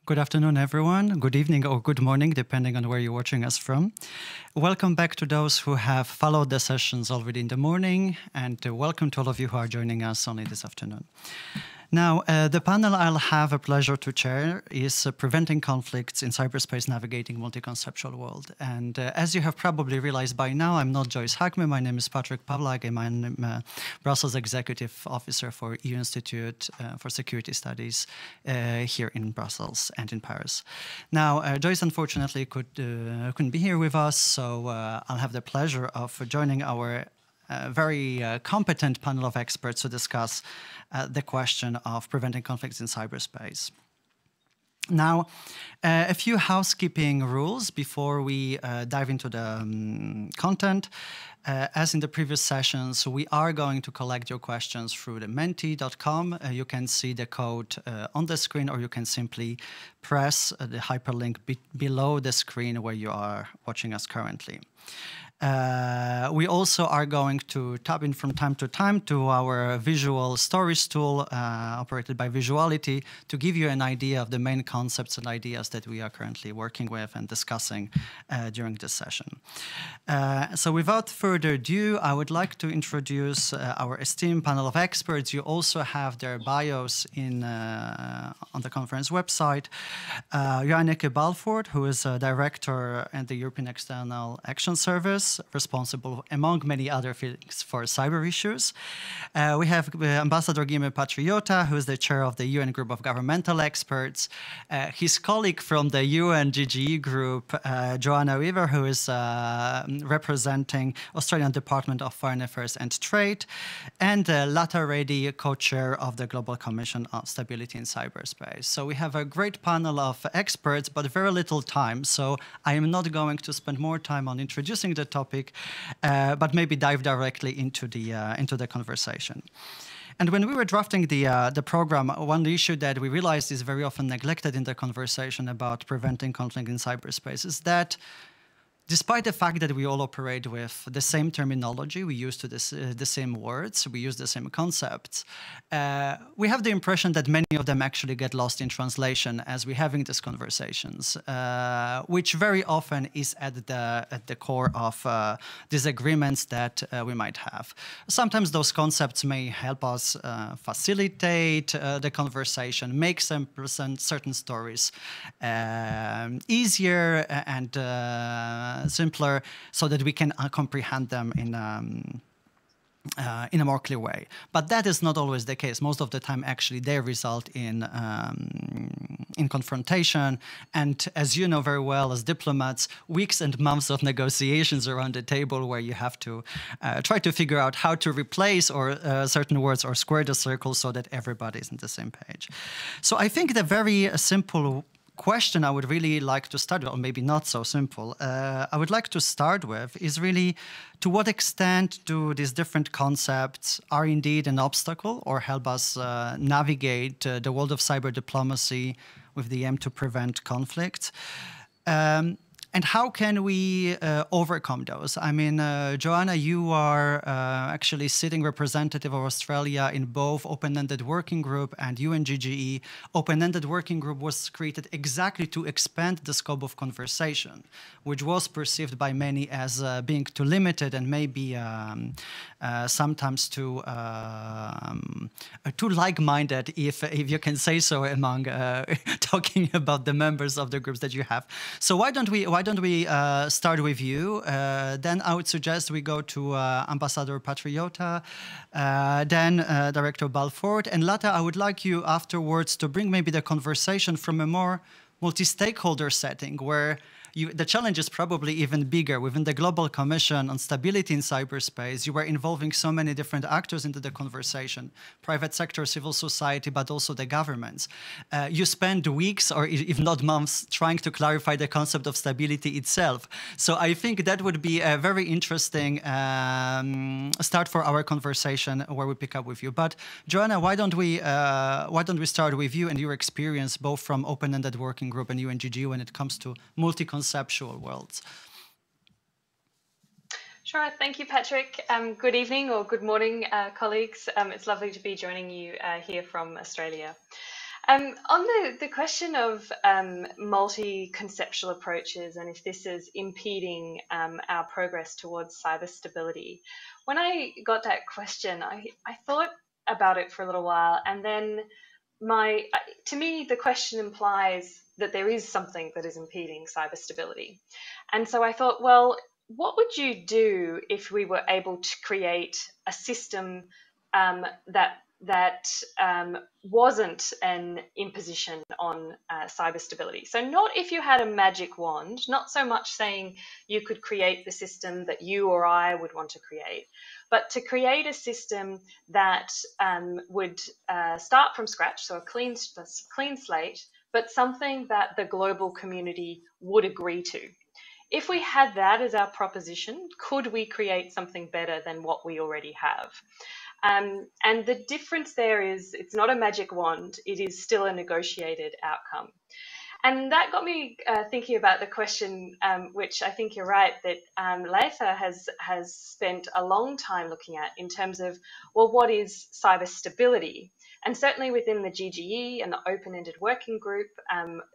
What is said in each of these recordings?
Good afternoon, everyone. Good evening or good morning, depending on where you're watching us from. Welcome back to those who have followed the sessions already in the morning, and welcome to all of you who are joining us only this afternoon. Now, the panel I'll have a pleasure to chair is Preventing Conflicts in Cyberspace Navigating Multi-Conceptual World. And as you have probably realized by now, I'm not Joyce Hackme. My name is Patryk Pawlak, and I'm Brussels Executive Officer for EU Institute for Security Studies here in Brussels and in Paris. Now, Joyce unfortunately couldn't be here with us, so I'll have the pleasure of joining our very competent panel of experts to discuss the question of preventing conflicts in cyberspace. Now, a few housekeeping rules before we dive into the content. As in the previous sessions, we are going to collect your questions through the menti.com. You can see the code on the screen, or you can simply press the hyperlink below the screen where you are watching us currently. We also are going to tap in from time to time to our visual stories tool operated by Visuality to give you an idea of the main concepts and ideas that we are currently working with and discussing during this session. So without further ado, I would like to introduce our esteemed panel of experts. You also have their bios on the conference website. Joanneke Balfoort, who is a director at the European External Action Service, responsible, among many other things, for cyber issues. We have Ambassador Guilherme Patriota, who is the chair of the UN Group of Governmental Experts. His colleague from the UN GGE group, Johanna Weaver, who is representing Australian Department of Foreign Affairs and Trade, and Latha Reddy, co-chair of the Global Commission on Stability in Cyberspace. So we have a great panel of experts, but very little time. So I am not going to spend more time on introducing the topic, but maybe dive directly into the conversation. And when we were drafting the program, one issue that we realized is very often neglected in the conversation about preventing conflict in cyberspace is that despite the fact that we all operate with the same terminology, we use the same words, we use the same concepts, we have the impression that many of them actually get lost in translation as we're having these conversations, which very often is at the core of disagreements that we might have. Sometimes those concepts may help us facilitate the conversation, make certain stories easier and simpler, so that we can comprehend them in a more clear way. But that is not always the case. Most of the time, actually, they result in confrontation. And as you know very well as diplomats, weeks and months of negotiations around the table where you have to try to figure out how to replace certain words or square the circle so that everybody is on the same page. So I think the very simple question I would really like to start with, or maybe not so simple, I would like to start with is really to what extent do these different concepts are indeed an obstacle or help us navigate the world of cyber diplomacy with the aim to prevent conflict? And how can we overcome those? I mean, Joanna, you are actually sitting representative of Australia in both Open-Ended Working Group and UNGGE. Open-Ended Working Group was created exactly to expand the scope of conversation, which was perceived by many as being too limited and maybe sometimes too like-minded, if you can say so, among talking about the members of the groups that you have. So why don't we start with you? Then I would suggest we go to Ambassador Patriota, then Director Balfoort, and Latha, I would like you afterwards to bring maybe the conversation from a more multi-stakeholder setting where the challenge is probably even bigger. Within the Global Commission on Stability in Cyberspace, you were involving so many different actors into the conversation, private sector, civil society, but also the governments. You spend weeks, or if not months, trying to clarify the concept of stability itself. So I think that would be a very interesting start for our conversation where we pick up with you. But Joanna, why don't we start with you and your experience both from Open-Ended Working Group and UNGG when it comes to multi-conceptual worlds? Sure. Thank you, Patryk. Good evening or good morning, colleagues. It's lovely to be joining you here from Australia. On the question of multi-conceptual approaches and if this is impeding our progress towards cyber stability, when I got that question, I thought about it for a little while, and then to me, the question implies that there is something that is impeding cyber stability. And so I thought, well, what would you do if we were able to create a system that wasn't an imposition on cyber stability? So not if you had a magic wand, not so much saying you could create the system that you or I would want to create, but to create a system that would start from scratch, so a clean slate, but something that the global community would agree to. If we had that as our proposition, could we create something better than what we already have? And the difference there is it's not a magic wand, it is still a negotiated outcome. And that got me thinking about the question, which I think you're right, that Latha has spent a long time looking at in terms of, well, what is cyber stability? And certainly within the GGE and the open-ended working group,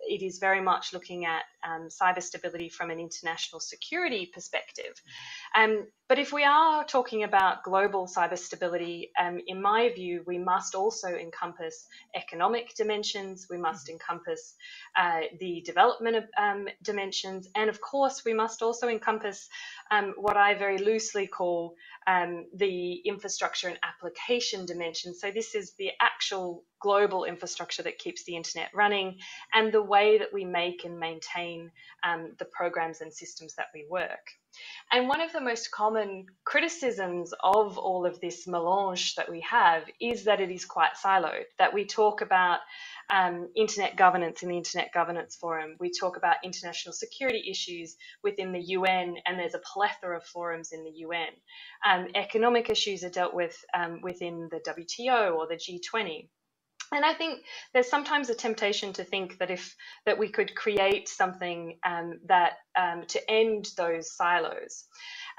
it is very much looking at cyber stability from an international security perspective. But if we are talking about global cyber stability, in my view, we must also encompass economic dimensions, we must encompass the development dimensions, and of course, we must also encompass what I very loosely call the infrastructure and application dimension. So this is the actual global infrastructure that keeps the internet running and the way that we make and maintain the programs and systems that we work. And one of the most common criticisms of all of this melange that we have is that it is quite siloed, that we talk about internet governance in the Internet Governance Forum. We talk about international security issues within the UN, and there's a plethora of forums in the UN. Economic issues are dealt with within the WTO or the G20. And I think there's sometimes a temptation to think that we could create something to end those silos.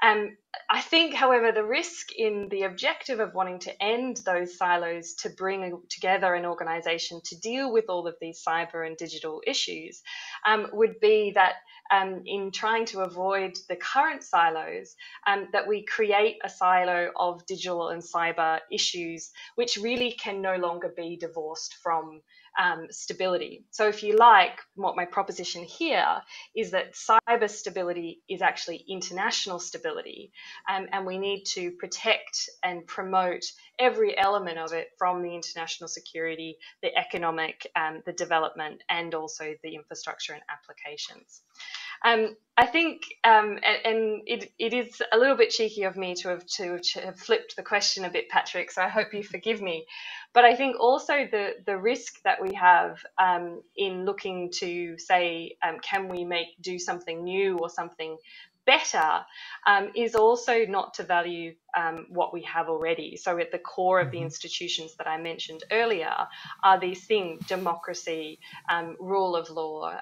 I think, however, the risk in the objective of wanting to end those silos to bring together an organization to deal with all of these cyber and digital issues would be that in trying to avoid the current silos, that we create a silo of digital and cyber issues which really can no longer be divorced from stability. So if you like, what my proposition here is that cyber stability is actually international stability, and we need to protect and promote every element of it, from the international security, the economic, the development, and also the infrastructure and applications. I think, and it is a little bit cheeky of me to have flipped the question a bit, Patryk, so I hope you forgive me. But I think also the risk that we have in looking to say, can we do something new or something better, is also not to value what we have already. So at the core of the institutions that I mentioned earlier are these things: democracy, rule of law,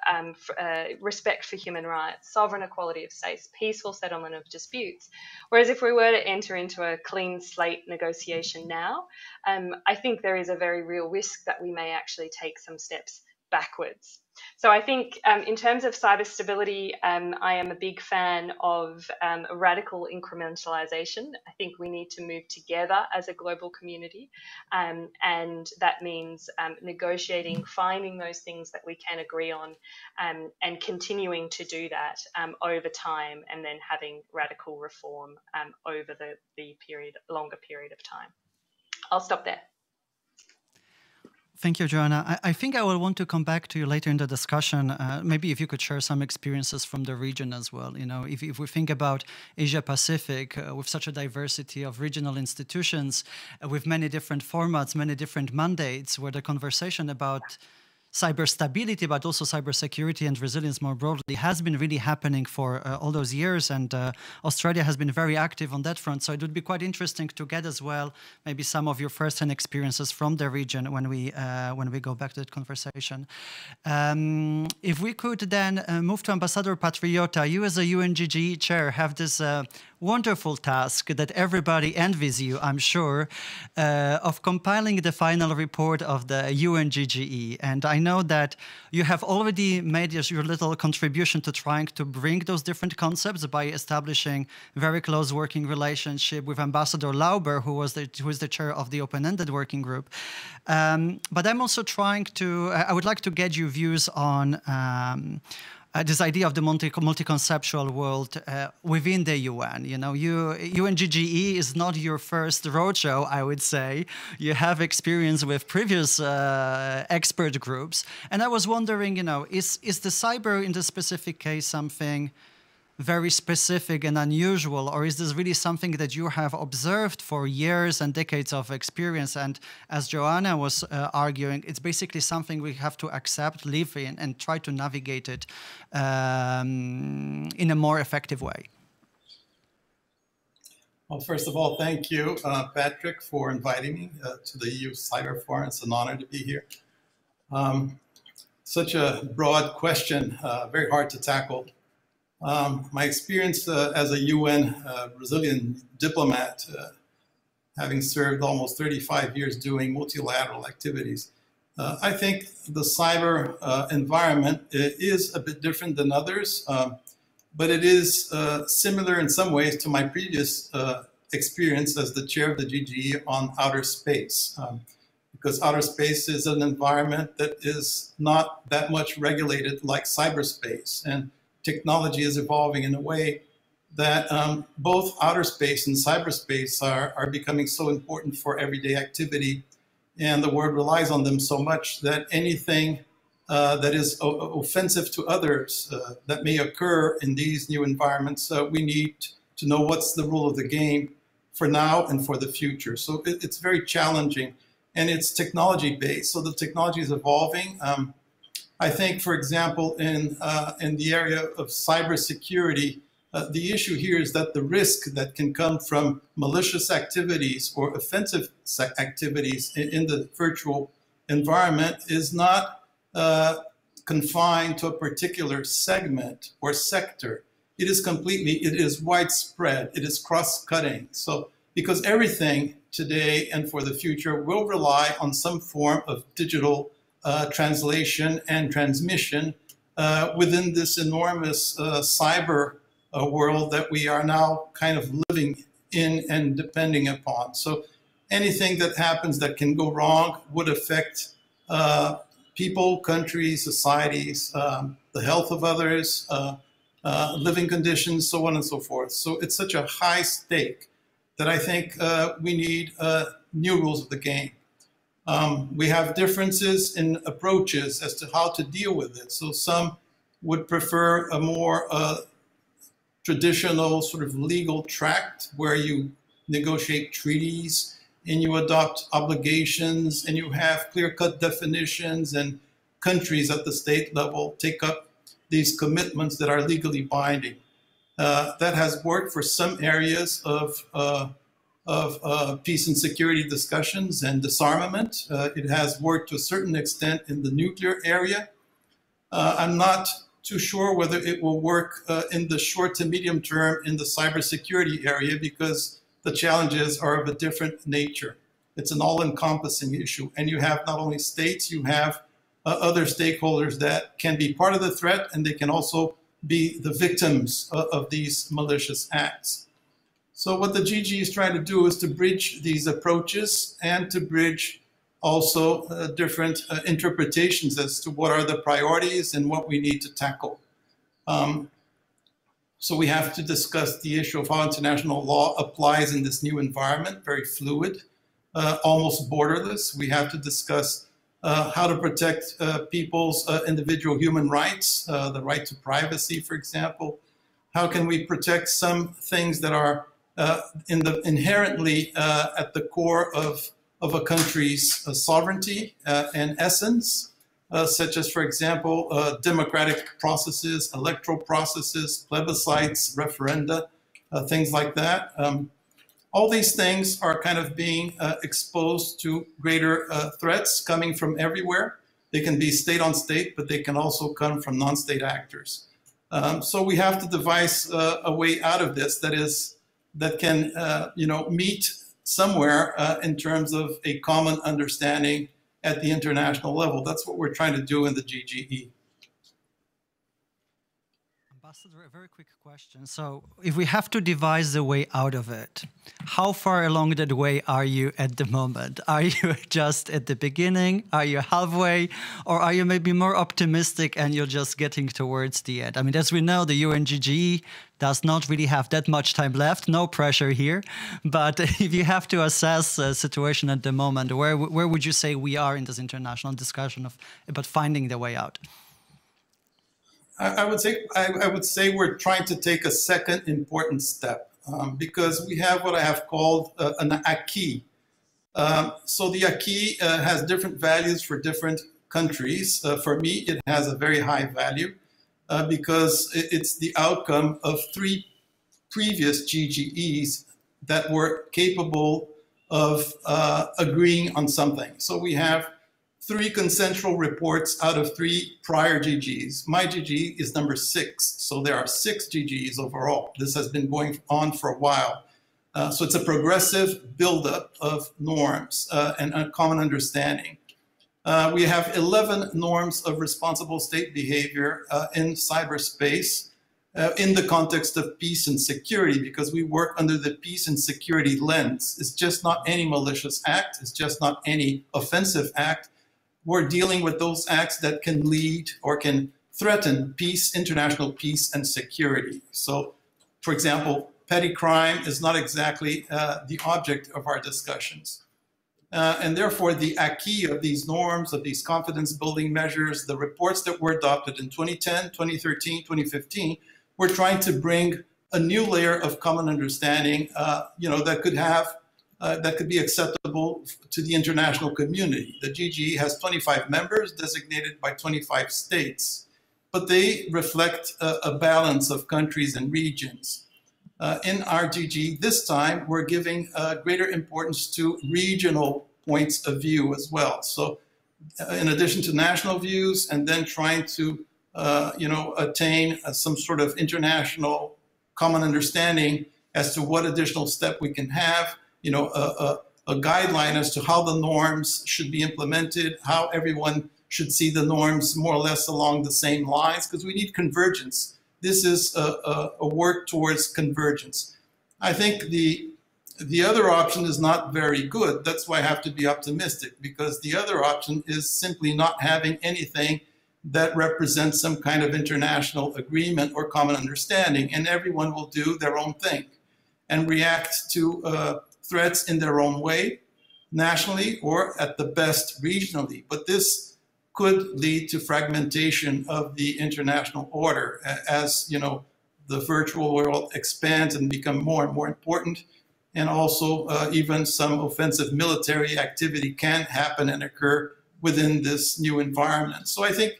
respect for human rights, sovereign equality of states, peaceful settlement of disputes. Whereas if we were to enter into a clean slate negotiation now, I think there is a very real risk that we may actually take some steps backwards. So I think in terms of cyber stability, I am a big fan of radical incrementalization. I think we need to move together as a global community, and that means negotiating, finding those things that we can agree on, and continuing to do that over time, and then having radical reform over the longer period of time. I'll stop there. Thank you, Johanna. I think I will want to come back to you later in the discussion. Maybe if you could share some experiences from the region as well. You know, if we think about Asia Pacific with such a diversity of regional institutions, with many different formats, many different mandates, where the conversation about cyber stability, but also cybersecurity and resilience more broadly, has been really happening for all those years. And Australia has been very active on that front. So it would be quite interesting to get as well maybe some of your first-hand experiences from the region when we go back to that conversation. If we could then move to Ambassador Patriota, you as a UNGGE chair have this wonderful task that everybody envies you, I'm sure, of compiling the final report of the UNGGE. And I know that you have already made your little contribution to trying to bring those different concepts by establishing very close working relationship with Ambassador Lauber, who is the chair of the open-ended working group. But I'm also trying to, I would like to get your views on this idea of the multi-conceptual world within the UN. You know, UNGGE is not your first roadshow, I would say. You have experience with previous expert groups. And I was wondering, you know, is the cyber in this specific case something very specific and unusual, or is this really something that you have observed for years and decades of experience? And as Johanna was arguing, it's basically something we have to accept, live in, and try to navigate it in a more effective way. Well, first of all, thank you, Patryk, for inviting me to the EU Cyber Forum. It's an honor to be here. Such a broad question, very hard to tackle. My experience as a UN Brazilian diplomat, having served almost 35 years doing multilateral activities, I think the cyber environment is a bit different than others, but it is similar in some ways to my previous experience as the chair of the GGE on outer space. Because outer space is an environment that is not that much regulated like cyberspace. And technology is evolving in a way that both outer space and cyberspace are becoming so important for everyday activity, and the world relies on them so much that anything that is offensive to others that may occur in these new environments, we need to know what's the rule of the game for now and for the future. So it's very challenging, and it's technology-based, so the technology is evolving. I think, for example, in the area of cybersecurity, the issue here is that the risk that can come from malicious activities or offensive activities in the virtual environment is not confined to a particular segment or sector. It is widespread, it is cross-cutting. So, because everything today and for the future will rely on some form of digital translation and transmission within this enormous cyber world that we are now kind of living in and depending upon. So anything that happens that can go wrong would affect people, countries, societies, the health of others, living conditions, so on and so forth. So it's such a high stake that I think we need new rules of the game. We have differences in approaches as to how to deal with it. So some would prefer a more traditional sort of legal tract where you negotiate treaties and you adopt obligations and you have clear-cut definitions, and countries at the state level take up these commitments that are legally binding. That has worked for some areas of peace and security discussions and disarmament. It has worked to a certain extent in the nuclear area. I'm not too sure whether it will work in the short to medium term in the cybersecurity area, because the challenges are of a different nature. It's an all-encompassing issue. And you have not only states, you have other stakeholders that can be part of the threat, and they can also be the victims of these malicious acts. So what the GG is trying to do is to bridge these approaches and to bridge also different interpretations as to what are the priorities and what we need to tackle. So we have to discuss the issue of how international law applies in this new environment, very fluid, almost borderless. We have to discuss how to protect people's individual human rights, the right to privacy, for example. How can we protect some things that are inherently at the core of a country's sovereignty and essence, such as, for example, democratic processes, electoral processes, plebiscites, referenda, things like that. All these things are kind of being exposed to greater threats coming from everywhere. They can be state on state, but they can also come from non-state actors. So we have to devise a way out of this that can meet somewhere in terms of a common understanding at the international level. That's what we're trying to do in the GGE. Ambassador, a very quick question. So if we have to devise a way out of it, how far along that way are you at the moment? Are you just at the beginning? Are you halfway? Or are you maybe more optimistic and you're just getting towards the end? I mean, as we know, the UNGGE does not really have that much time left. No pressure here. But if you have to assess the situation at the moment, where would you say we are in this international discussion about finding the way out? I would say we're trying to take a second important step because we have what I have called an acquis. So the acquis has different values for different countries. For me, it has a very high value because it's the outcome of 3 previous GGEs that were capable of agreeing on something. So we have 3 consensual reports out of 3 prior GGs. My GG is number 6, so there are 6 GGs overall. This has been going on for a while. So it's a progressive buildup of norms and a common understanding. We have 11 norms of responsible state behavior in cyberspace in the context of peace and security, because we work under the peace and security lens. It's just not any malicious act. It's just not any offensive act. We're dealing with those acts that can lead or can threaten peace, international peace and security. So, for example, petty crime is not exactly the object of our discussions. And therefore, the acquis of these norms, of these confidence building measures, the reports that were adopted in 2010, 2013, 2015, we're trying to bring a new layer of common understanding, that could be acceptable to the international community. The GGE has 25 members designated by 25 states, but they reflect a balance of countries and regions. In our GGE this time, we're giving greater importance to regional points of view as well. So in addition to national views and then trying to attain some sort of international common understanding as to what additional step we can have, a guideline as to how the norms should be implemented, how everyone should see the norms more or less along the same lines, because we need convergence. This is a work towards convergence. I think the other option is not very good. That's why I have to be optimistic, because the other option is simply not having anything that represents some kind of international agreement or common understanding, and everyone will do their own thing and react to threats in their own way, nationally or at the best regionally. But this could lead to fragmentation of the international order as the virtual world expands and become more and more important. And also even some offensive military activity can happen and occur within this new environment. So I think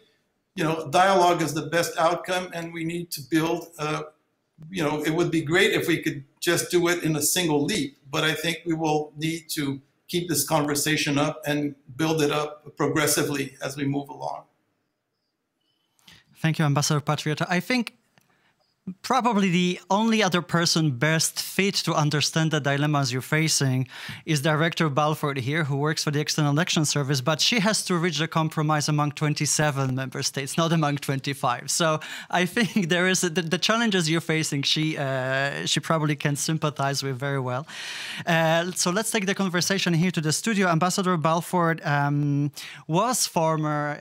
dialogue is the best outcome, and we need to build it would be great if we could just do it in a single leap, but I think we will need to keep this conversation up and build it up progressively as we move along. Thank you, Ambassador Patriota. I think probably the only other person best fit to understand the dilemmas you're facing is Director Balfourt here, who works for the External Action Service, but she has to reach a compromise among 27 member states, not among 25. So I think there is the challenges you're facing, she probably can sympathize with very well. So let's take the conversation here to the studio. Ambassador Balfourt was former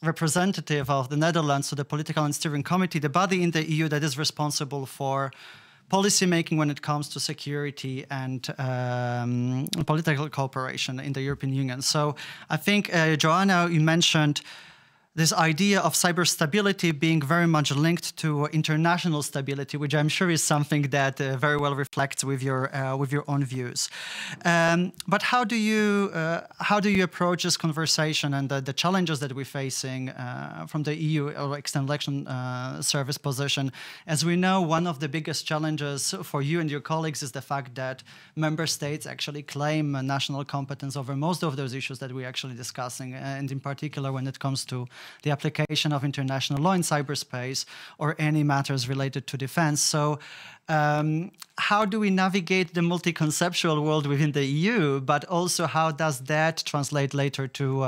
representative of the Netherlands to the Political and Steering Committee, the body in the EU that is responsible for policy making when it comes to security and political cooperation in the European Union. So I think, Johanna, you mentioned this idea of cyber stability being very much linked to international stability, which I'm sure is something that very well reflects with your own views. But how do you approach this conversation and the challenges that we're facing from the EU or External Action Service position? As we know, one of the biggest challenges for you and your colleagues is the fact that member states actually claim national competence over most of those issues that we're actually discussing, and in particular when it comes to the application of international law in cyberspace or any matters related to defense. So how do we navigate the multi-conceptual world within the EU, but also how does that translate later to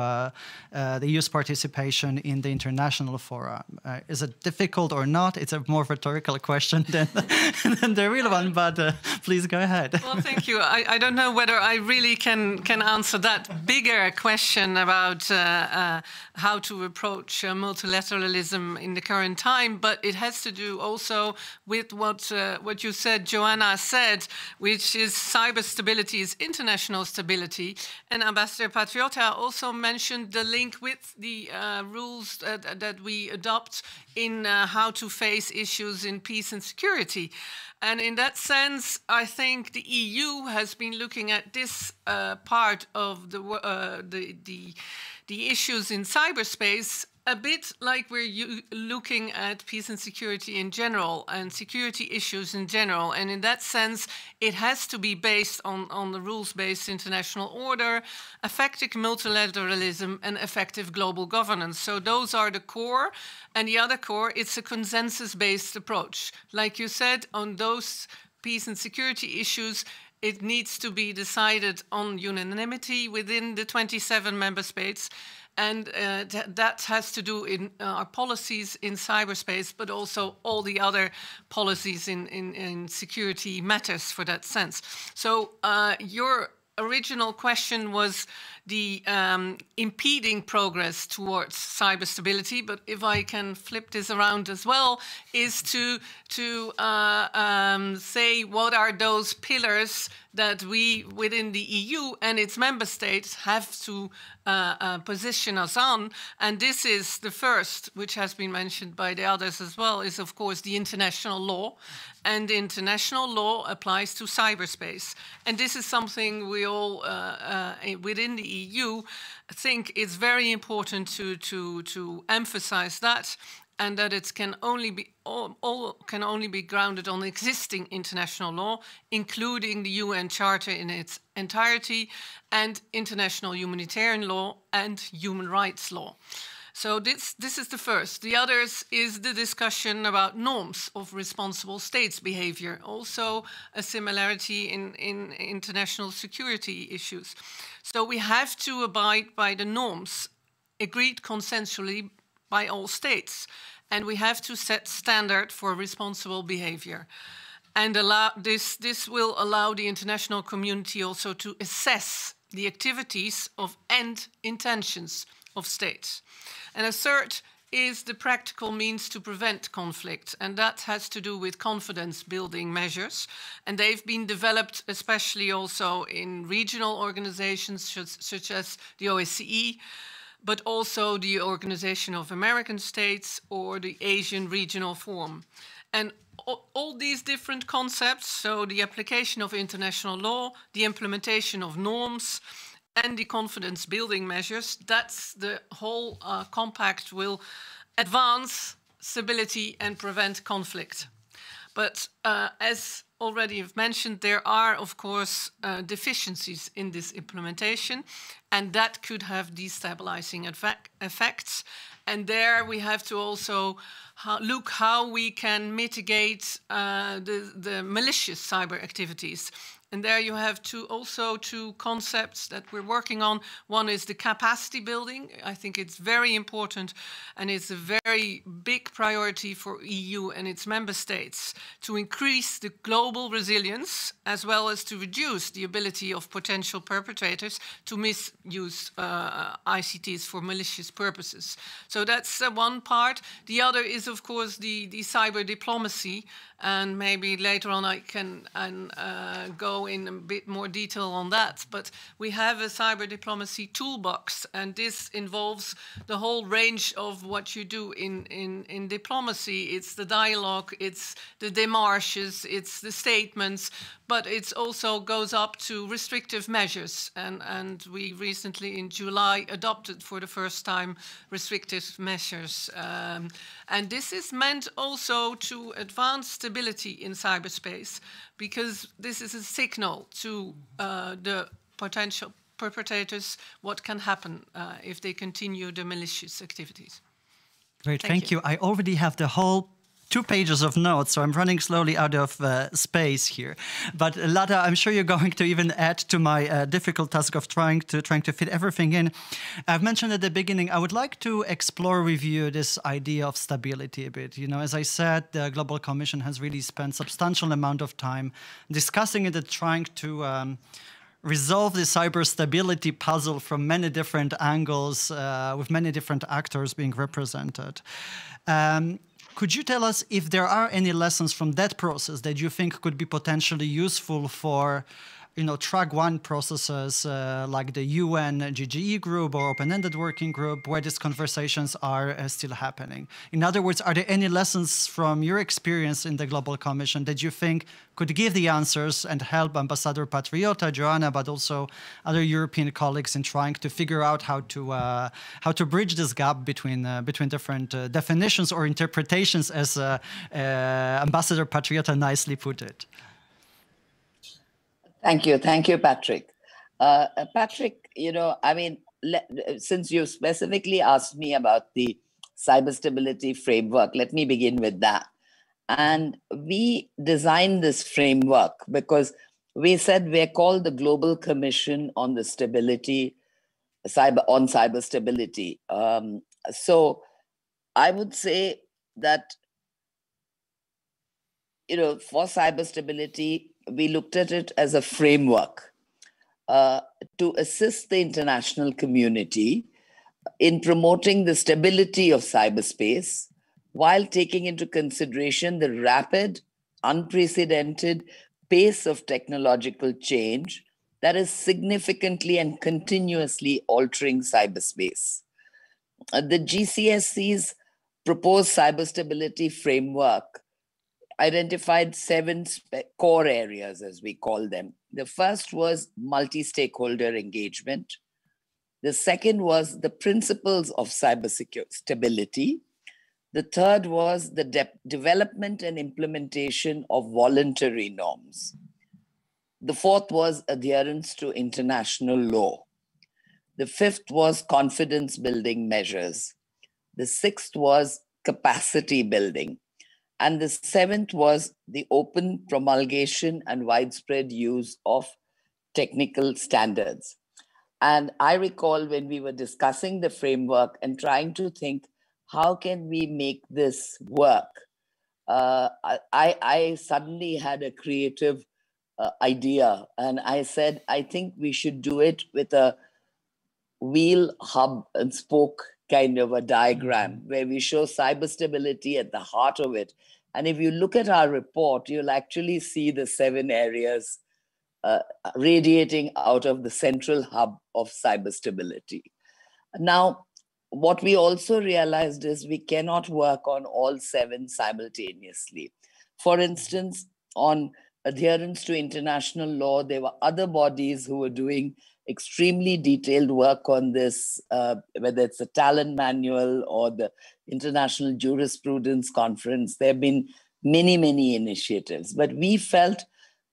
the EU's participation in the international fora? Is it difficult or not? It's a more rhetorical question than the real one, but please go ahead. Well, thank you. I don't know whether I really can answer that bigger question about how to approach multilateralism in the current time, but it has to do also with what you said, Johanna said, which is cyber stability is international stability. And Ambassador Patriota also mentioned the link with the rules that we adopt in how to face issues in peace and security. And in that sense, I think the EU has been looking at this part of the issues in cyberspace a bit like we're looking at peace and security in general and security issues in general. And in that sense, it has to be based on the rules-based international order, effective multilateralism, and effective global governance. So those are the core. And the other core, it's a consensus-based approach. Like you said, on those peace and security issues, it needs to be decided on unanimity within the 27 member states. And that has to do in our policies in cyberspace, but also all the other policies in security matters for that sense. So your original question was the impeding progress towards cyber stability, but if I can flip this around as well, is to say what are those pillars that we within the EU and its member states have to position us on. And this is the first, which has been mentioned by the others as well, is of course the international law. And the international law applies to cyberspace. And this is something we all within the EU think it's very important to emphasize that, and that it can only be grounded on existing international law, including the UN Charter in its entirety, and international humanitarian law and human rights law. So this is the first. The others is the discussion about norms of responsible states behavior, also a similarity in international security issues. So we have to abide by the norms agreed consensually by all states, and we have to set standard for responsible behavior. And this will allow the international community also to assess the activities of and intentions of states. And a third is the practical means to prevent conflict, and that has to do with confidence-building measures. And they've been developed especially also in regional organizations such as the OSCE, but also the Organization of American States or the Asian Regional Forum. And all these different concepts, so the application of international law, the implementation of norms, and the confidence-building measures, that's the whole compact will advance stability and prevent conflict. But as already I've mentioned, there are, of course, deficiencies in this implementation, and that could have destabilizing effects. And there we have to also look how we can mitigate the malicious cyber activities. And there you have two concepts that we're working on. One is the capacity building. I think it's very important, and it's a very big priority for EU and its member states to increase the global resilience, as well as to reduce the ability of potential perpetrators to misuse ICTs for malicious purposes. So that's one part. The other is, of course, the cyber diplomacy. And maybe later on I can go go in a bit more detail on that, but we have a cyber diplomacy toolbox, and this involves the whole range of what you do in diplomacy. It's the dialogue, it's the démarches, it's the statements, but it also goes up to restrictive measures. And we recently, in July, adopted for the first time restrictive measures. And this is meant also to advance stability in cyberspace, because this is a signal to the potential perpetrators what can happen if they continue the malicious activities. Great, thank you. I already have the whole 2 pages of notes, so I'm running slowly out of space here. But Latha, I'm sure you're going to even add to my difficult task of trying to fit everything in. I've mentioned at the beginning, I would like to explore with you this idea of stability a bit. You know, as I said, the Global Commission has really spent substantial amount of time discussing it and trying to resolve the cyber stability puzzle from many different angles, with many different actors being represented. Could you tell us if there are any lessons from that process that you think could be potentially useful for, you know, track 1 processes like the UN GGE group or open-ended working group where these conversations are still happening? In other words, are there any lessons from your experience in the Global Commission that you think could give the answers and help Ambassador Patriota, Johanna, but also other European colleagues in trying to figure out how to bridge this gap between different definitions or interpretations, as Ambassador Patriota nicely put it? Thank you, Patryk. Patryk, you know, I mean, since you specifically asked me about the cyber stability framework, let me begin with that. And we designed this framework because we said we're called the Global Commission on the Stability, cyber stability. So I would say that, you know, for cyber stability, we looked at it as a framework to assist the international community in promoting the stability of cyberspace while taking into consideration the rapid, unprecedented pace of technological change that is significantly and continuously altering cyberspace. The GCSC's proposed cyber stability framework identified 7 core areas, as we call them. The first was multi-stakeholder engagement. The second was the principles of cybersecurity stability. The third was the development and implementation of voluntary norms. The fourth was adherence to international law. The fifth was confidence building measures. The sixth was capacity building. And the seventh was the open promulgation and widespread use of technical standards. And I recall when we were discussing the framework and trying to think, how can we make this work? I suddenly had a creative idea. And I said, I think we should do it with a wheel, hub, and spoke kind of a diagram where we show cyber stability at the heart of it. And if you look at our report, you'll actually see the 7 areas radiating out of the central hub of cyber stability. Now, what we also realized is we cannot work on all 7 simultaneously. For instance, on adherence to international law, there were other bodies who were doing extremely detailed work on this, whether it's the Talent Manual or the International Jurisprudence Conference. There have been many, many initiatives, but we felt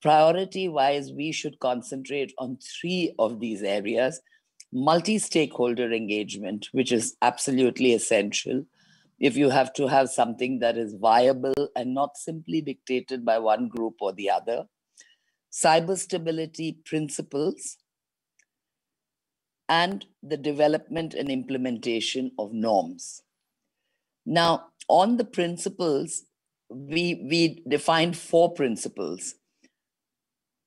priority-wise, we should concentrate on 3 of these areas. Multi-stakeholder engagement, which is absolutely essential if you have to have something that is viable and not simply dictated by one group or the other. Cyber stability principles, and the development and implementation of norms. Now, on the principles, we defined 4 principles.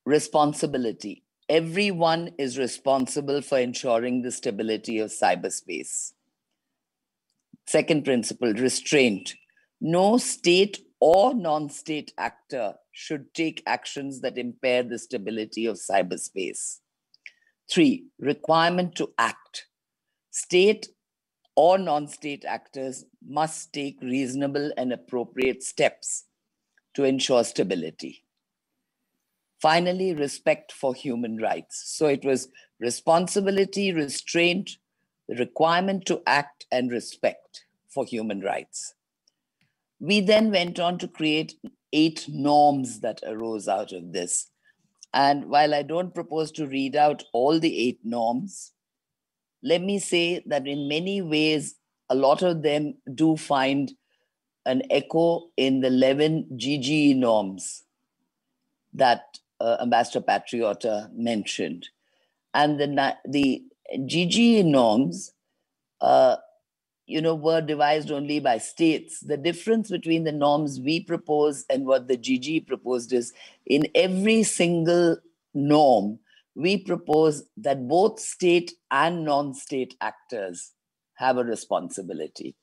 Responsibility. Everyone is responsible for ensuring the stability of cyberspace. Second principle, restraint. No state or non-state actor should take actions that impair the stability of cyberspace. 3, requirement to act. State or non-state actors must take reasonable and appropriate steps to ensure stability. Finally, respect for human rights. So it was responsibility, restraint, the requirement to act, and respect for human rights. We then went on to create 8 norms that arose out of this. And while I don't propose to read out all the 8 norms, let me say that in many ways, a lot of them do find an echo in the 11 GGE norms that Ambassador Patriota mentioned. And the GGE norms, were devised only by states. The difference between the norms we propose and what the GGE proposed is, in every single norm, we propose that both state and non-state actors have a responsibility.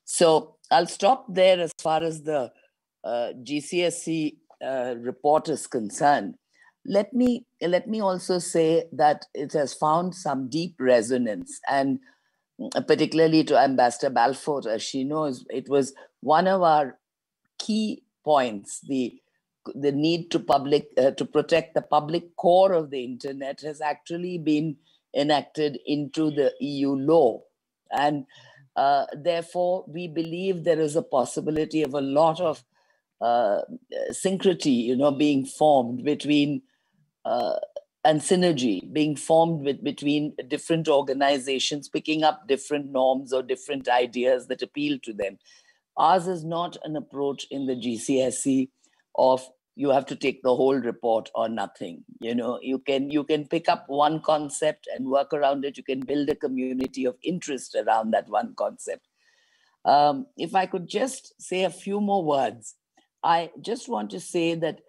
So I'll stop there as far as the GCSE report is concerned. Let me also say that it has found some deep resonance, and particularly to Ambassador Balfourt, as she knows, it was one of our key points. The need to protect the public core of the internet has actually been enacted into the EU law. And therefore, we believe there is a possibility of a lot of synchrony, being formed between and synergy being formed between different organizations, picking up different norms or different ideas that appeal to them. Ours is not an approach in the GCSE of you have to take the whole report or nothing. You can pick up one concept and work around it. You can build a community of interest around that one concept. If I could just say a few more words, I just want to say that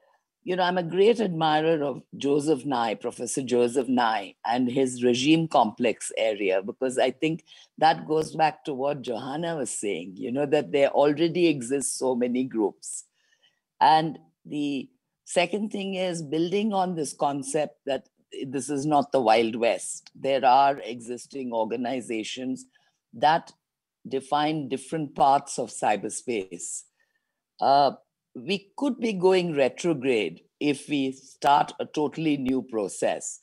I'm a great admirer of Joseph Nye, Professor Joseph Nye, and his regime complex area, because I think that goes back to what Johanna was saying, that there already exist so many groups. And the second thing is building on this concept that this is not the Wild West. There are existing organizations that define different parts of cyberspace. We could be going retrograde if we start a totally new process.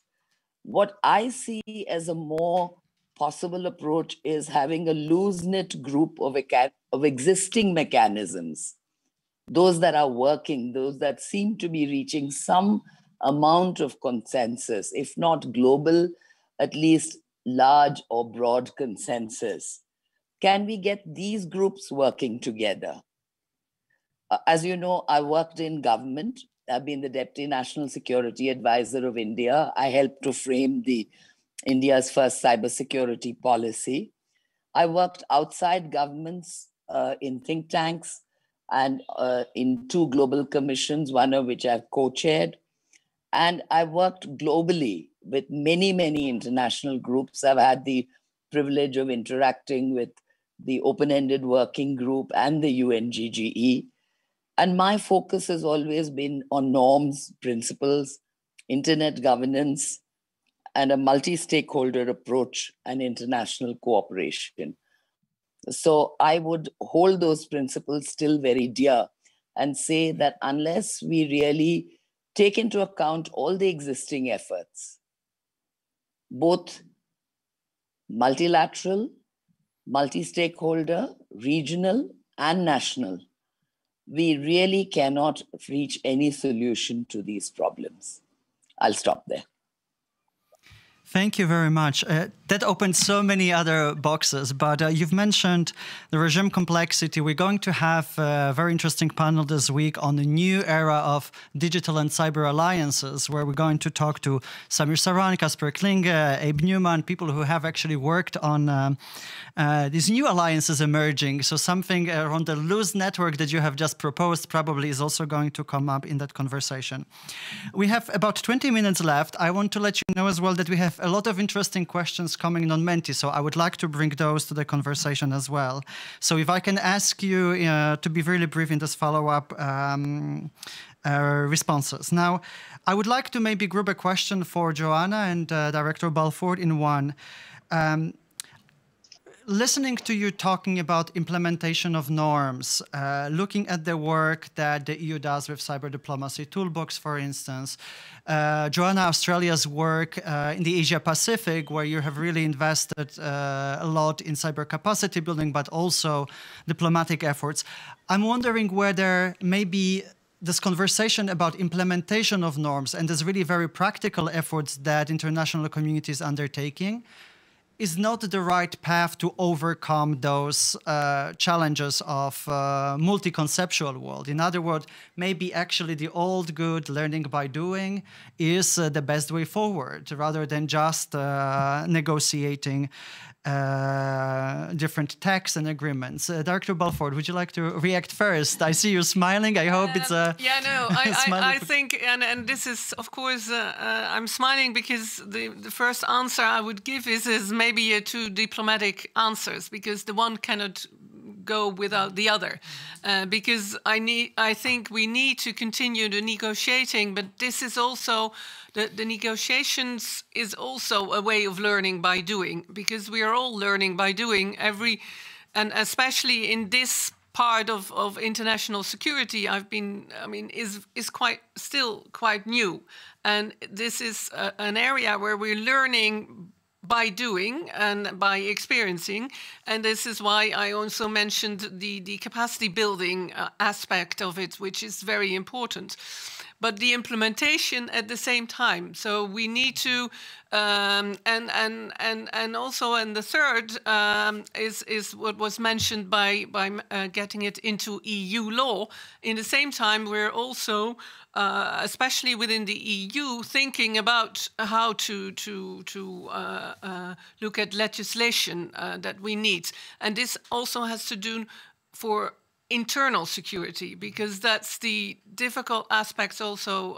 What I see as a more possible approach is having a loose-knit group of existing mechanisms, those that are working, those that seem to be reaching some amount of consensus, if not global, at least large or broad consensus. Can we get these groups working together? As you know, I worked in government. I've been the Deputy National Security Advisor of India. I helped to frame India's first cybersecurity policy. I worked outside governments in think tanks and in 2 global commissions, one of which I've co-chaired. And I worked globally with many, many international groups. I've had the privilege of interacting with the Open-Ended Working Group and the UNGGE. And my focus has always been on norms, principles, internet governance, and a multi-stakeholder approach and international cooperation. So I would hold those principles still very dear and say that unless we really take into account all the existing efforts, both multilateral, multi-stakeholder, regional, and national, we really cannot reach any solution to these problems. I'll stop there. Thank you very much. That opens so many other boxes, but you've mentioned the regime complexity. We're going to have a very interesting panel this week on the new era of digital and cyber alliances, where we're going to talk to Samir Saran, Kasper Klinge, Abe Newman, people who have actually worked on these new alliances emerging. So something around the loose network that you have just proposed probably is also going to come up in that conversation. We have about 20 minutes left. I want to let you know as well that we have a lot of interesting questions coming on Menti, so I would like to bring those to the conversation as well. So if I can ask you to be really brief in this follow-up responses. Now, I would like to maybe group a question for Johanna and Director Balfoort in one. Listening to you talking about implementation of norms, looking at the work that the EU does with cyber diplomacy, Toolbox, for instance, Johanna, Australia's work in the Asia Pacific, where you have really invested a lot in cyber capacity building, but also diplomatic efforts. I'm wondering whether maybe this conversation about implementation of norms and this really very practical efforts that international community is undertaking is not the right path to overcome those challenges of multi-conceptual world. In other words, maybe actually the old good learning by doing is the best way forward, rather than just negotiating different texts and agreements. Director Balfourt, would you like to react first? I see you smiling. I hope it's a I think, and this is, of course, I'm smiling because the first answer I would give is maybe two diplomatic answers, because the one cannot go without the other, because I think we need to continue the negotiating, but this is also the negotiations is also a way of learning by doing, because we are all learning by doing and especially in this part of international security, is still quite new, and this is an area where we're learning by doing and by experiencing. And this is why I also mentioned the capacity building aspect of it, which is very important. But the implementation at the same time. So we need to, and also, and the third is what was mentioned by getting it into EU law. In the same time, we're also, especially within the EU, thinking about how to look at legislation that we need, and this also has to do for internal security, because that's the difficult aspects also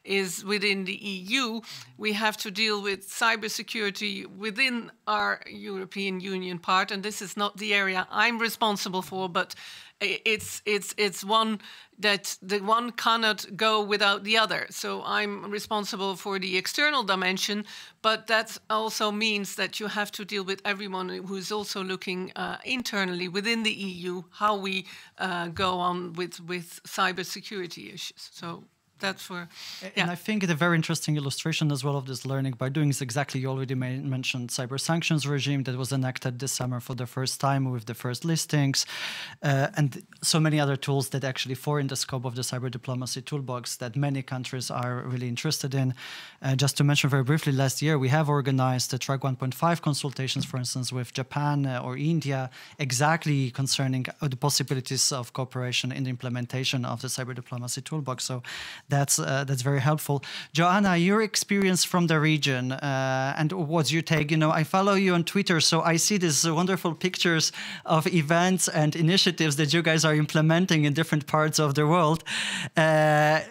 is within the EU. We have to deal with cybersecurity within our European Union part, and this is not the area I'm responsible for, but it's one that the one cannot go without the other. So I'm responsible for the external dimension, but that also means that you have to deal with everyone who's also looking internally within the EU, how we go on with cybersecurity issues. So that's for, yeah. And I think the very interesting illustration as well of this learning by doing is exactly, you already mentioned cyber sanctions regime that was enacted this summer for the first time with the first listings, and so many other tools that actually fall in the scope of the cyber diplomacy toolbox that many countries are really interested in. Just to mention very briefly, last year we have organized the Track 1.5 consultations, for instance, with Japan or India, exactly concerning the possibilities of cooperation in the implementation of the cyber diplomacy toolbox. So that's very helpful. Johanna, your experience from the region and what's your take? You know, I follow you on Twitter, so I see these wonderful pictures of events and initiatives that you guys are implementing in different parts of the world.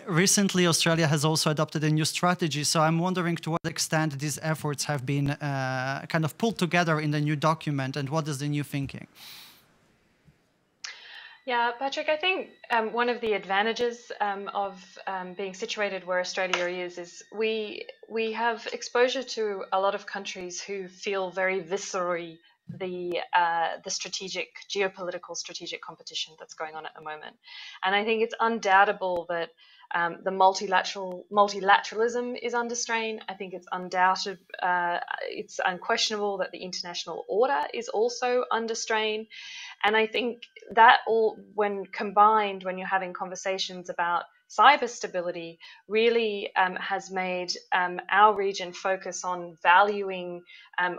Recently, Australia has also adopted a new strategy, so I'm wondering to what extent these efforts have been kind of pulled together in the new document, and what is the new thinking? Yeah, Patryk, I think one of the advantages of being situated where Australia is we have exposure to a lot of countries who feel very viscerally the geopolitical strategic competition that's going on at the moment. And I think it's undoubtable that the multilateralism is under strain. I think it's undoubted, it's unquestionable that the international order is also under strain. And I think that all, when combined, when you're having conversations about cyber stability, really has made our region focus on valuing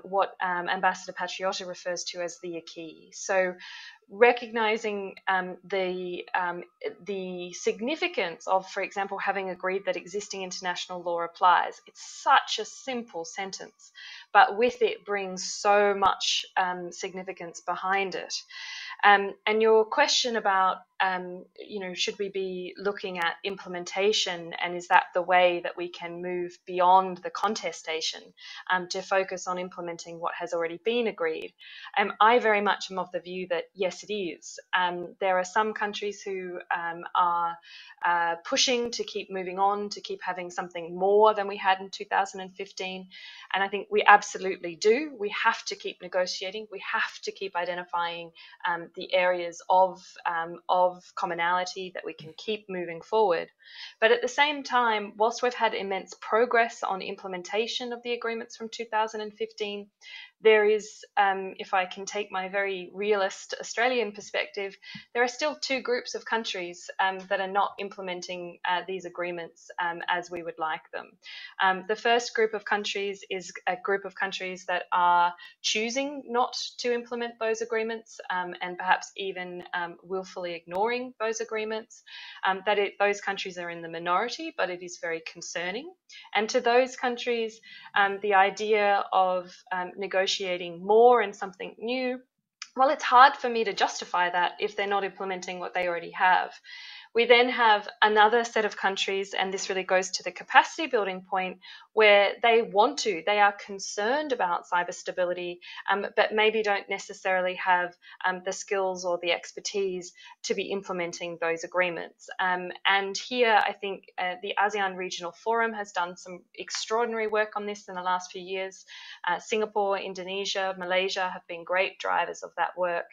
what Ambassador Patriota refers to as the acquis. So recognizing the significance of, for example, having agreed that existing international law applies. It's such a simple sentence, but with it brings so much significance behind it. And your question about, should we be looking at implementation, and is that the way that we can move beyond the contestation to focus on implementing what has already been agreed? I very much am of the view that yes, it is. There are some countries who are pushing to keep moving on, to keep having something more than we had in 2015. And I think we absolutely do. We have to keep negotiating. We have to keep identifying the areas of commonality that we can keep moving forward. But at the same time, whilst we've had immense progress on implementation of the agreements from 2015, there is, if I can take my very realist Australian perspective, there are still two groups of countries that are not implementing these agreements as we would like them. The first group of countries is a group of countries that are choosing not to implement those agreements and perhaps even willfully ignoring those agreements. Those countries are in the minority, but it is very concerning. And to those countries, the idea of negotiating more and something new, well, it's hard for me to justify that if they're not implementing what they already have. We then have another set of countries, and this really goes to the capacity building point, where they are concerned about cyber stability, but maybe don't necessarily have the skills or the expertise to be implementing those agreements. And here, I think the ASEAN Regional Forum has done some extraordinary work on this in the last few years. Singapore, Indonesia, Malaysia have been great drivers of that work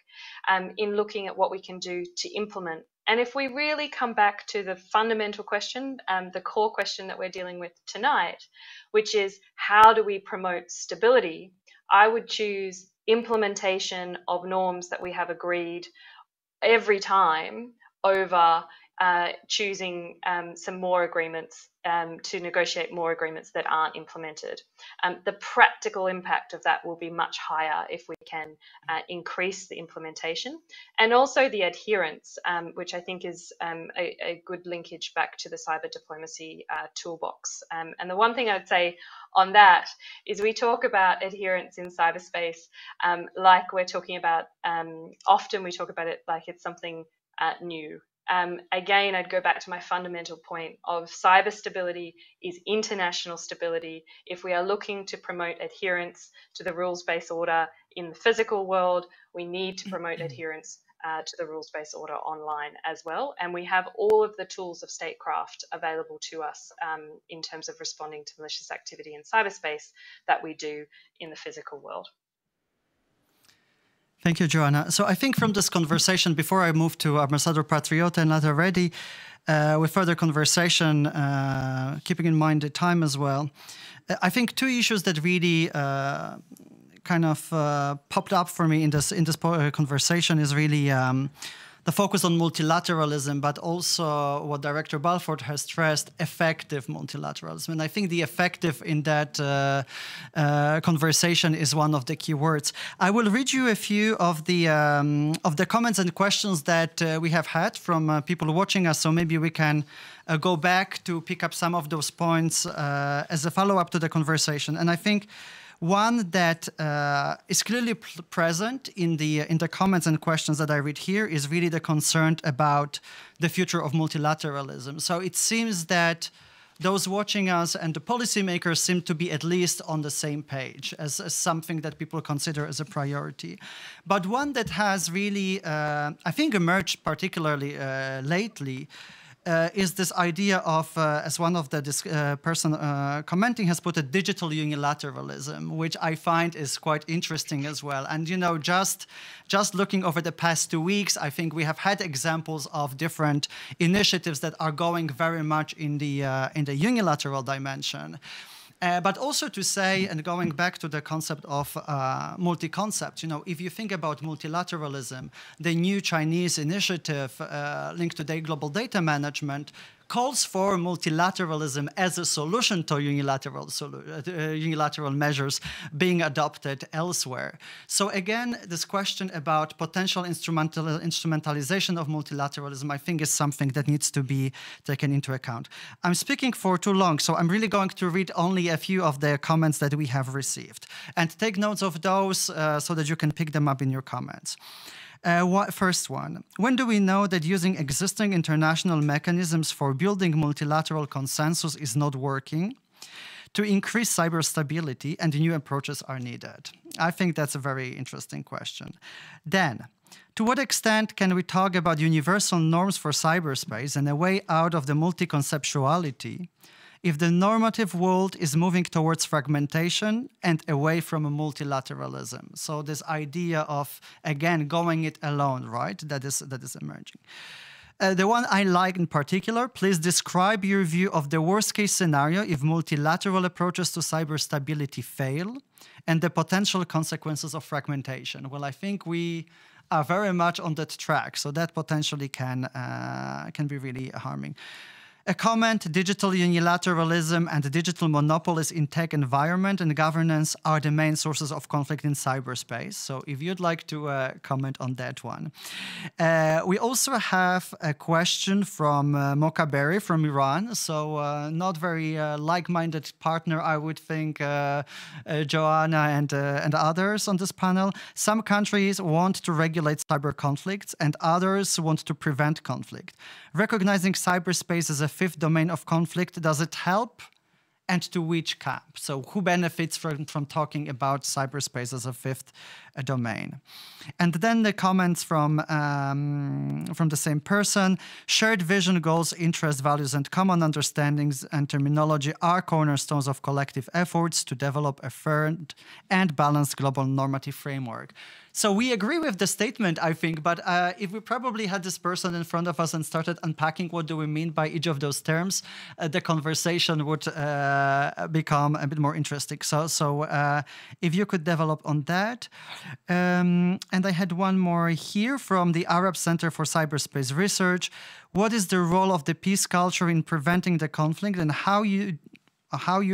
in looking at what we can do to implement. And if we really come back to the fundamental question, the core question that we're dealing with tonight, which is how do we promote stability, I would choose implementation of norms that we have agreed every time over choosing some more agreements to negotiate more agreements that aren't implemented. The practical impact of that will be much higher if we can increase the implementation, and also the adherence, which I think is a good linkage back to the cyber diplomacy toolbox. And the one thing I'd say on that is we talk about adherence in cyberspace like we're talking about, often we talk about it like it's something new. Again, I'd go back to my fundamental point of cyber stability is international stability. If we are looking to promote adherence to the rules-based order in the physical world, we need to promote adherence to the rules-based order online as well. And we have all of the tools of statecraft available to us in terms of responding to malicious activity in cyberspace that we do in the physical world. Thank you, Johanna. So I think from this conversation, before I move to Ambassador Patriota and Latha Reddy, with further conversation, keeping in mind the time as well, I think two issues that really kind of popped up for me in this conversation is really the focus on multilateralism, but also what Director Balfourt has stressed, effective multilateralism. And I think the effective in that conversation is one of the key words. I will read you a few of the comments and questions that we have had from people watching us, so maybe we can go back to pick up some of those points as a follow-up to the conversation. And I think one that is clearly present in the comments and questions that I read here is really the concern about the future of multilateralism. So it seems that those watching us and the policymakers seem to be at least on the same page as something that people consider as a priority. But one that has really, I think, emerged particularly lately is this idea of, as one of the person commenting has put it, digital unilateralism, which I find is quite interesting as well. And, you know, just looking over the past 2 weeks, I think we have had examples of different initiatives that are going very much in the unilateral dimension. But also to say, and going back to the concept of multi-concept, you know, if you think about multilateralism, the new Chinese initiative linked to global data management calls for multilateralism as a solution to unilateral measures being adopted elsewhere. So again, this question about potential instrumentalization of multilateralism, I think, is something that needs to be taken into account. I'm speaking for too long, so I'm really going to read only a few of the comments that we have received. And take notes of those so that you can pick them up in your comments. First one, when do we know that using existing international mechanisms for building multilateral consensus is not working? To increase cyber stability and new approaches are needed? I think that's a very interesting question. Then, to what extent can we talk about universal norms for cyberspace and a way out of the multi-conceptuality if the normative world is moving towards fragmentation and away from a multilateralism? So this idea of, again, going it alone, right? That is emerging. The one I like in particular, please describe your view of the worst-case scenario if multilateral approaches to cyber stability fail and the potential consequences of fragmentation. Well, I think we are very much on that track, so that potentially can be really harming. A comment, digital unilateralism and digital monopolies in tech environment and governance are the main sources of conflict in cyberspace. So if you'd like to comment on that one. We also have a question from Mocha Berry from Iran. So not very like-minded partner, I would think, Joanna and others on this panel. Some countries want to regulate cyber conflicts and others want to prevent conflict. Recognizing cyberspace as a fifth domain of conflict, does it help? And to which camp? So who benefits from talking about cyberspace as a fifth domain? And then the comments from the same person. Shared vision, goals, interests, values, and common understandings and terminology are cornerstones of collective efforts to develop a fair and balanced global normative framework. So we agree with the statement, I think, but if we probably had this person in front of us and started unpacking what do we mean by each of those terms, the conversation would become a bit more interesting. So if you could develop on that. And I had one more here from the Arab Center for Cyberspace Research. What is the role of the peace culture in preventing the conflict, and how you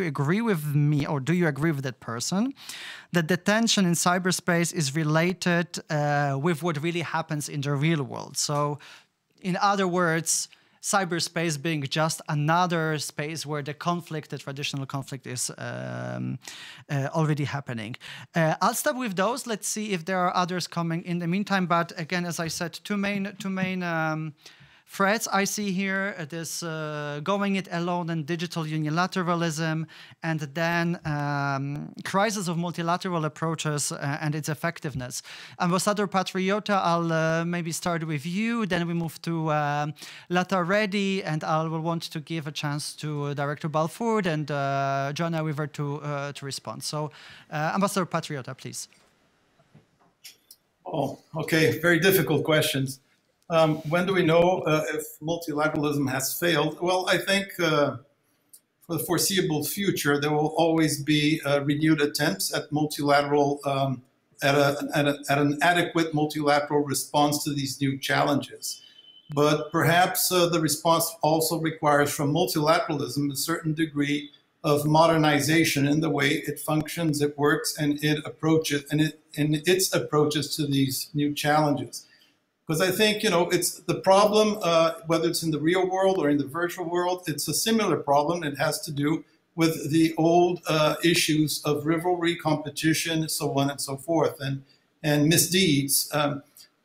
agree with me, or do you agree with that person, that the tension in cyberspace is related with what really happens in the real world? So, in other words, cyberspace being just another space where the conflict, the traditional conflict, is already happening. I'll stop with those. Let's see if there are others coming in the meantime. But again, as I said, two main threats I see here, this going it alone and digital unilateralism, and then crisis of multilateral approaches and its effectiveness. Ambassador Patriota, I'll maybe start with you, then we move to Latha Reddy, and I will want to give a chance to Director Balfoort and Johanna Weaver to respond. So Ambassador Patriota, please. Oh, okay, very difficult questions. When do we know if multilateralism has failed? Well, I think for the foreseeable future, there will always be renewed attempts at multilateral, at an adequate multilateral response to these new challenges. But perhaps the response also requires from multilateralism a certain degree of modernization in the way it functions, it works, and it approaches, and its approaches to these new challenges. Because I think, it's the problem, whether it's in the real world or in the virtual world, it's a similar problem. It has to do with the old issues of rivalry, competition, so on and so forth, and misdeeds.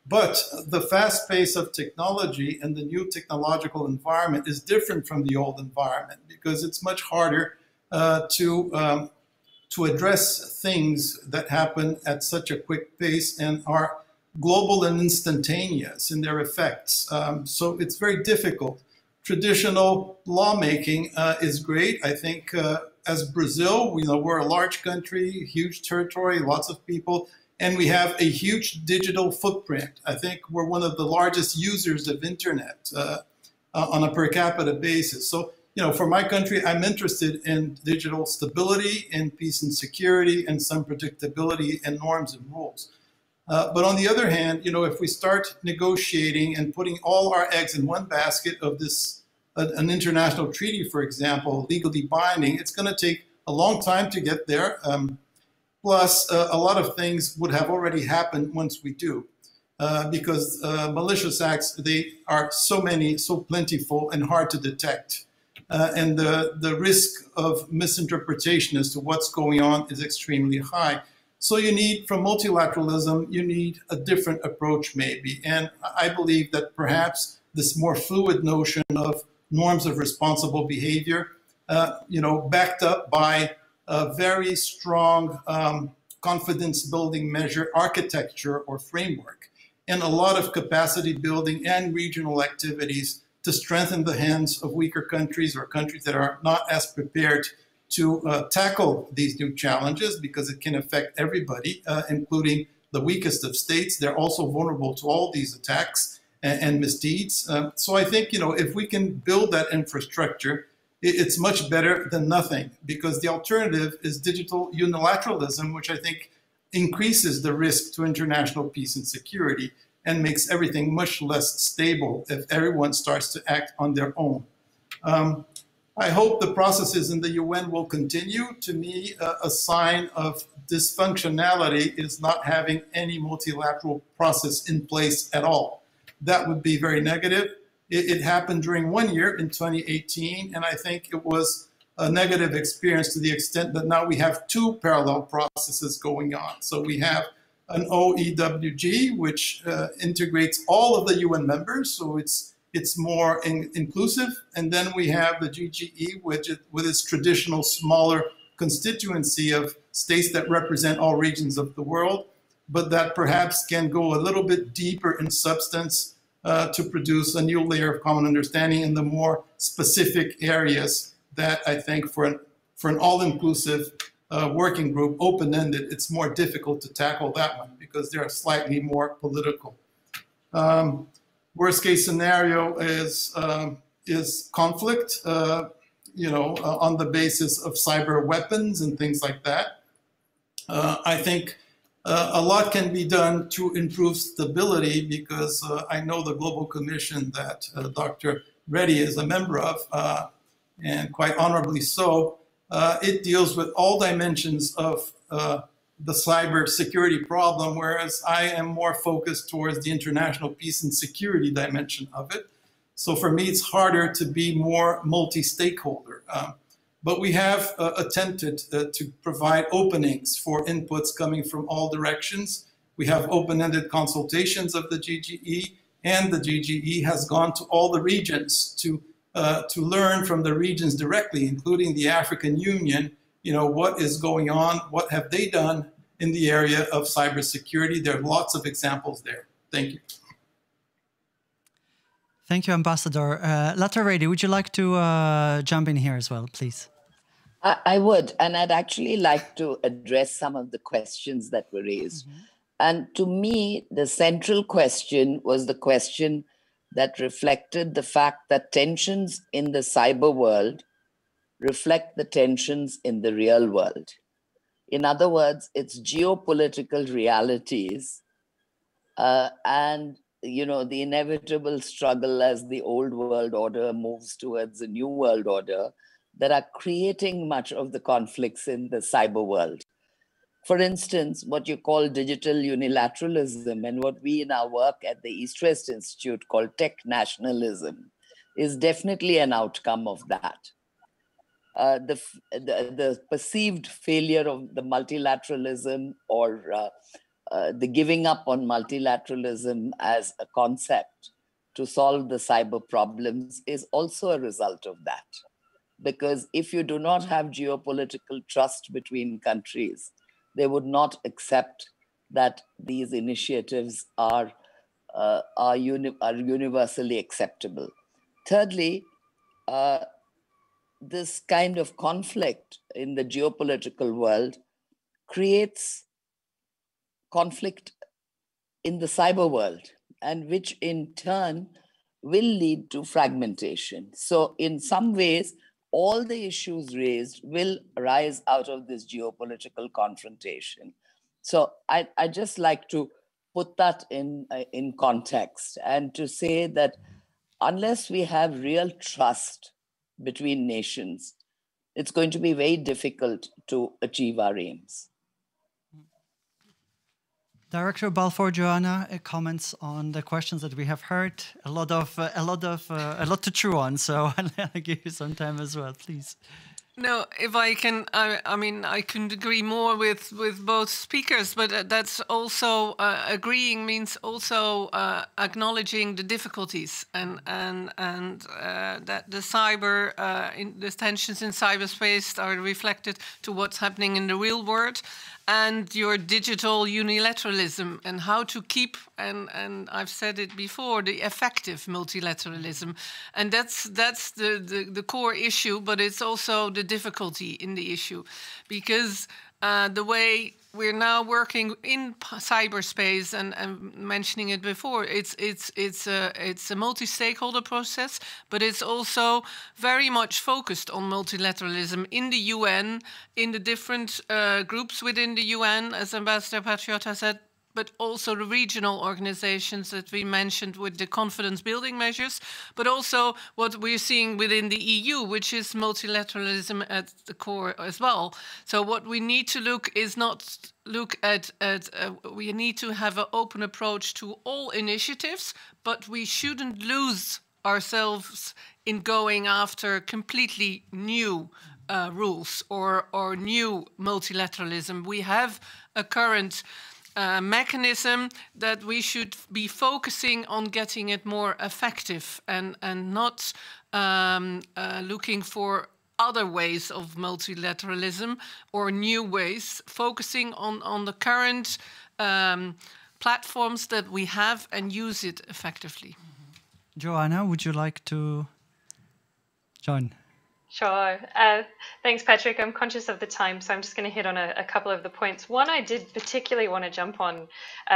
But the fast pace of technology and the new technological environment is different from the old environment, because it's much harder to address things that happen at such a quick pace and are global and instantaneous in their effects. So it's very difficult. Traditional lawmaking is great. I think as Brazil, we're a large country, huge territory, lots of people, and we have a huge digital footprint. I think we're one of the largest users of internet on a per capita basis. So, for my country, I'm interested in digital stability, in peace and security, and some predictability and norms and rules. But on the other hand, if we start negotiating and putting all our eggs in one basket of this an international treaty, for example, legally binding, it's going to take a long time to get there. Plus, a lot of things would have already happened once we do, because malicious acts, they are so many, so plentiful and hard to detect. And the risk of misinterpretation as to what's going on is extremely high. So you need, from multilateralism, you need a different approach maybe. And I believe that perhaps this more fluid notion of norms of responsible behavior, backed up by a very strong confidence building measure architecture or framework, and a lot of capacity building and regional activities to strengthen the hands of weaker countries or countries that are not as prepared to tackle these new challenges, because it can affect everybody, including the weakest of states. They're also vulnerable to all these attacks and misdeeds. So I think, if we can build that infrastructure, it's much better than nothing, because the alternative is digital unilateralism, which I think increases the risk to international peace and security and makes everything much less stable if everyone starts to act on their own. I hope the processes in the UN will continue. To me, a sign of dysfunctionality is not having any multilateral process in place at all. That would be very negative. It happened during 1 year in 2018, and I think it was a negative experience to the extent that now we have two parallel processes going on. So we have an OEWG, which integrates all of the UN members, so it's more inclusive. And then we have the GGE, which with its traditional smaller constituency of states that represent all regions of the world, but that perhaps can go a little bit deeper in substance to produce a new layer of common understanding in the more specific areas that I think for an all-inclusive working group, open-ended, it's more difficult to tackle that one because they're slightly more political. Worst case scenario is conflict, on the basis of cyber weapons and things like that. I think a lot can be done to improve stability, because I know the Global Commission that Dr. Reddy is a member of, and quite honorably so, it deals with all dimensions of the cyber security problem, whereas I am more focused towards the international peace and security dimension of it. So for me, it's harder to be more multi-stakeholder. But we have attempted to provide openings for inputs coming from all directions. We have open-ended consultations of the GGE, and the GGE has gone to all the regions to learn from the regions directly, including the African Union, what is going on, what have they done in the area of cybersecurity. There are lots of examples there. Thank you. Thank you, Ambassador. Latha Reddy, would you like to jump in here as well, please? I would, and I'd actually like to address some of the questions that were raised. Mm-hmm. And to me, the central question was the question that reflected the fact that tensions in the cyber world reflect the tensions in the real world. In other words, it's geopolitical realities and the inevitable struggle as the old world order moves towards a new world order that are creating much of the conflicts in the cyber world. For instance, what you call digital unilateralism and what we in our work at the East-West Institute call tech nationalism is definitely an outcome of that. The perceived failure of the multilateralism or the giving up on multilateralism as a concept to solve the cyber problems is also a result of that. Because if you do not have geopolitical trust between countries, they would not accept that these initiatives are universally acceptable. Thirdly, this kind of conflict in the geopolitical world creates conflict in the cyber world, and which in turn will lead to fragmentation. So in some ways, all the issues raised will arise out of this geopolitical confrontation. So I just like to put that in context and to say that unless we have real trust between nations, it's going to be very difficult to achieve our aims. Director Balfour, Johanna, comments on the questions that we have heard. A lot to chew on. So I'll give you some time as well, please. No, if I can, I mean, I couldn't agree more with both speakers, but that's also agreeing means also acknowledging the difficulties and that the the tensions in cyberspace are reflected to what's happening in the real world, and your digital unilateralism and how to keep, and I've said it before, the effective multilateralism. And that's the core issue, but it's also the difficulty in the issue, because the way we're now working in cyberspace, and mentioning it before, it's a multi-stakeholder process, but it's also very much focused on multilateralism in the UN, in the different groups within the UN, as Ambassador Patriota said, but also the regional organizations that we mentioned with the confidence building measures, but also what we're seeing within the EU, which is multilateralism at the core as well. So what we need to look is not look at we need to have an open approach to all initiatives, but we shouldn't lose ourselves in going after completely new rules or new multilateralism. We have a current mechanism that we should be focusing on getting it more effective and not looking for other ways of multilateralism or new ways, focusing on the current platforms that we have and use it effectively. Johanna, would you like to join? Sure. Thanks, Patryk. I'm conscious of the time, so I'm just going to hit on a couple of the points. One I did particularly want to jump on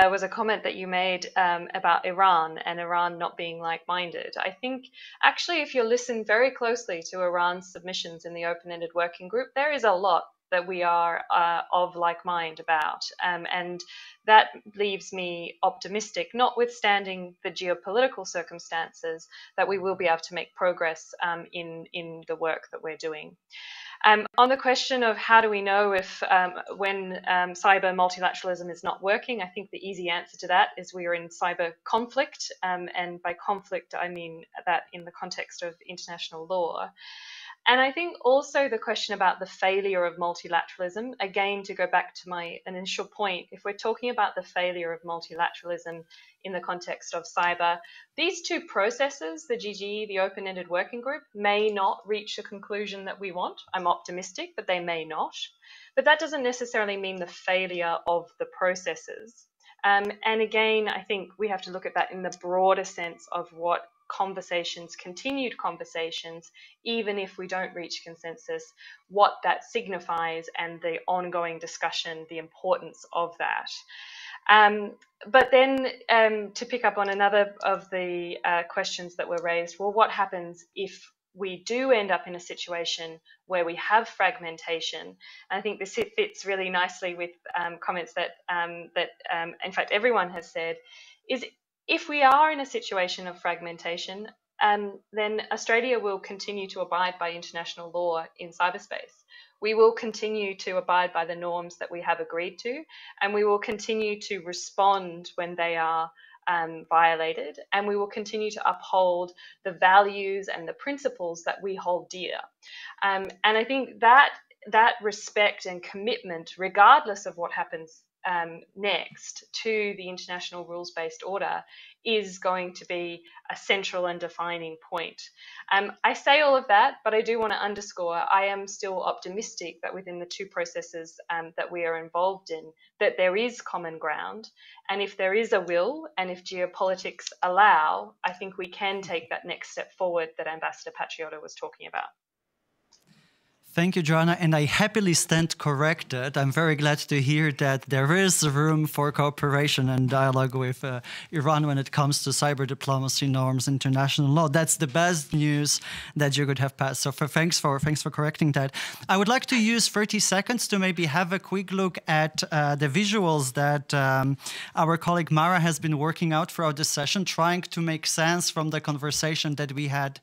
was a comment that you made about Iran and Iran not being like-minded. I think actually if you listen very closely to Iran's submissions in the open-ended working group, there is a lot that we are of like mind about. And that leaves me optimistic, notwithstanding the geopolitical circumstances, that we will be able to make progress in the work that we're doing. On the question of how do we know if when cyber multilateralism is not working, I think the easy answer to that is we are in cyber conflict. And by conflict, I mean that in the context of international law. And I think also the question about the failure of multilateralism, again, to go back to my initial point, if we're talking about the failure of multilateralism in the context of cyber, these two processes, the GGE, the open-ended working group, may not reach a conclusion that we want. I'm optimistic, but they may not. But that doesn't necessarily mean the failure of the processes. And again, I think we have to look at that in the broader sense of what conversations, continued conversations, even if we don't reach consensus, what that signifies and the ongoing discussion, the importance of that. But then to pick up on another of the questions that were raised, well, what happens if we do end up in a situation where we have fragmentation? And I think this fits really nicely with comments that in fact everyone has said, is if we are in a situation of fragmentation, then Australia will continue to abide by international law in cyberspace. We will continue to abide by the norms that we have agreed to, and we will continue to respond when they are violated, and we will continue to uphold the values and the principles that we hold dear. And I think that respect and commitment, regardless of what happens next to the international rules-based order, is going to be a central and defining point. I say all of that, but I do want to underscore I am still optimistic that within the two processes that we are involved in, that there is common ground. And if there is a will, and if geopolitics allow, I think we can take that next step forward that Ambassador Patriota was talking about. Thank you, Joanna, and I happily stand corrected. I'm very glad to hear that there is room for cooperation and dialogue with Iran when it comes to cyber diplomacy norms, international law. That's the best news that you could have passed. So thanks for correcting that. I would like to use 30 seconds to maybe have a quick look at the visuals that our colleague Mara has been working out throughout the session, trying to make sense from the conversation that we had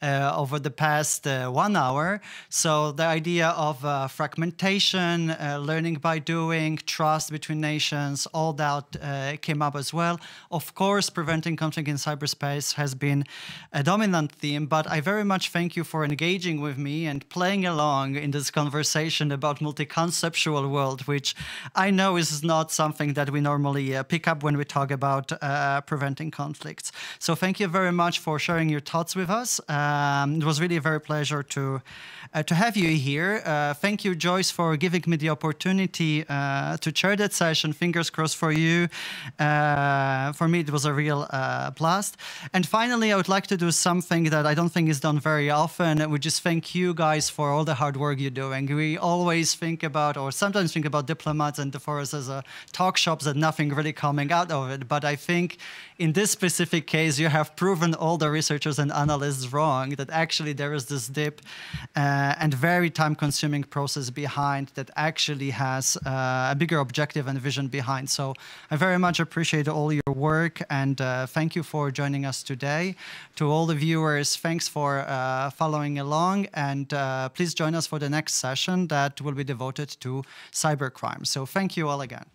over the past 1 hour. So the idea of fragmentation, learning by doing, trust between nations, all that came up as well. Of course, preventing conflict in cyberspace has been a dominant theme, but I very much thank you for engaging with me and playing along in this conversation about multi-conceptual world, which I know is not something that we normally pick up when we talk about preventing conflicts. So thank you very much for sharing your thoughts with us. It was really a very pleasure to have you here. Thank you, Joyce, for giving me the opportunity to chair that session. Fingers crossed for you. For me, it was a real blast. And finally, I would like to do something that I don't think is done very often. We just thank you guys for all the hard work you're doing. We always think about, or sometimes think about diplomats and for us as a talk shops and nothing really coming out of it. But I think in this specific case, you have proven all the researchers and analysts wrong, that actually there is this deep and very time-consuming process behind that actually has a bigger objective and vision behind. So I very much appreciate all your work, and thank you for joining us today. To all the viewers, thanks for following along, and please join us for the next session that will be devoted to cybercrime. So thank you all again.